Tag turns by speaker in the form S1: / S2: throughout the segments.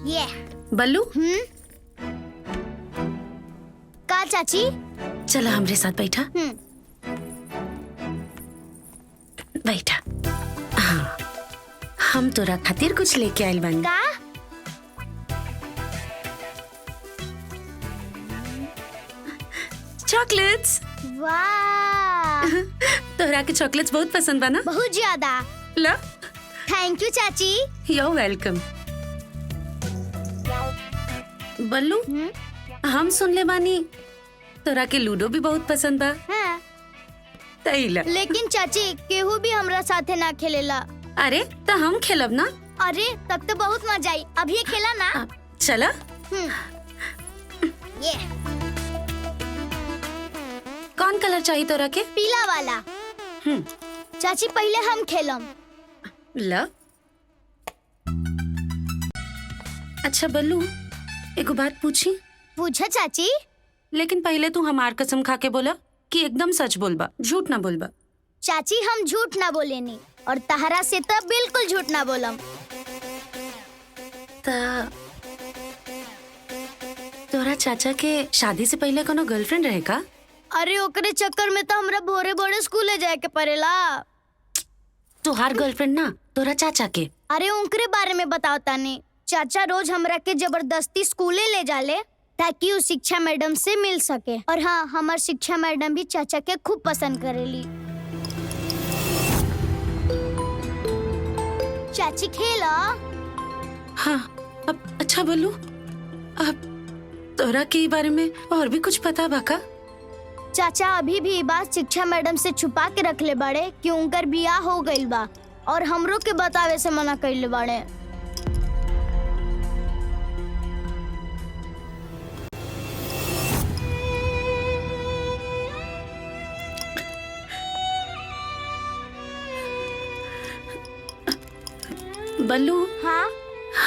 S1: ये
S2: बल्लू
S1: का चाची?
S2: चला हमरे साथ बैठा। बैठा। हाँ, हम तोरा खातिर कुछ लेके आइल बानी।
S1: का?
S2: चॉकलेट्स।
S1: वाह,
S2: तोरा के चॉकलेट्स बहुत पसंद बा ना?
S1: बहुत ज्यादा।
S2: ला,
S1: थैंक यू चाची।
S2: you're welcome. बल्लू, हम सुन ले बानी तोरा के लूडो भी बहुत पसंद बा।
S1: हाँ।
S2: तैला।
S1: लेकिन चाची केहू भी हमरा साथे ना खेलेला।
S2: अरे तो हम खेलब ना।
S1: अरे तब तो बहुत मजा आई। अभी खेला ना।
S2: चला।
S1: ये
S2: कौन कलर चाहिए तोरा के?
S1: पीला वाला। चाची पहले हम खेलम।
S2: ला। अच्छा बल्लू, एगो बात पूछी?
S1: पूछा चाची।
S2: लेकिन पहले तू हमार कसम खा के बोला कि एकदम सच बोलबा, झूठ ना बोलबा।
S1: चाची हम झूठ ना बोलेनी और तहरा से तब बिल्कुल झूठ ना बोलम।
S2: तोरा चाचा के शादी से पहले कोनो गर्लफ्रेंड रहे का?
S1: अरे ओकरे चक्कर में तो हमरा भोरे भोरे स्कूले जाए के पड़ेला।
S2: तोहार गर्लफ्रेंड ना, तोरा चाचा के।
S1: अरे उनके बारे में बताओ तानी। चाचा रोज हमरा के जबरदस्ती स्कूले ले जाले ताकि वो शिक्षा मैडम से मिल सके। और हाँ, हमार शिक्षा मैडम भी चाचा के खूब पसंद करेली। चाची खेला।
S2: हाँ, अब अच्छा बल्लू, अब तोरा के बारे में और भी कुछ पता बा का?
S1: चाचा अभी भी बात शिक्षा मैडम से छुपा के रखले बाड़े कि उनकर बियाह हो गइल बा और हमरो के बतावे से मना कइले बाड़े।
S2: बल्लू,
S1: हाँ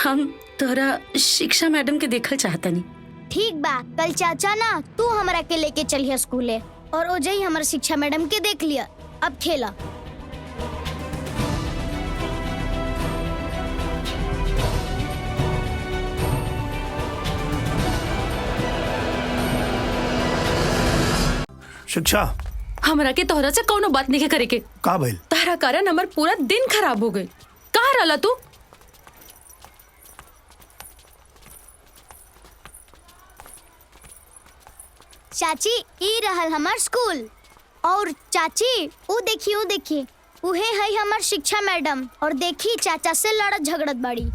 S2: हम तोरा शिक्षा मैडम के देखल चाहतनी।
S1: ठीक बा, कल चाचा ना तू हमरा के लेके चलिए स्कूले और ओजई हमार शिक्षा मैडम के देख लिया। अब खेला।
S3: शिक्षा,
S4: हमरा के तोहरा से कोनो बात नहीं करे के।
S3: का भइल?
S4: तारा कारण हमर पूरा दिन खराब हो गए। कहाँ रहला तू?
S1: चाची ई रहल हमार स्कूल। और चाची वो देखिए उहे है हमार शिक्षा मैडम। और देखी चाचा से लड़त झगड़त बाड़ी।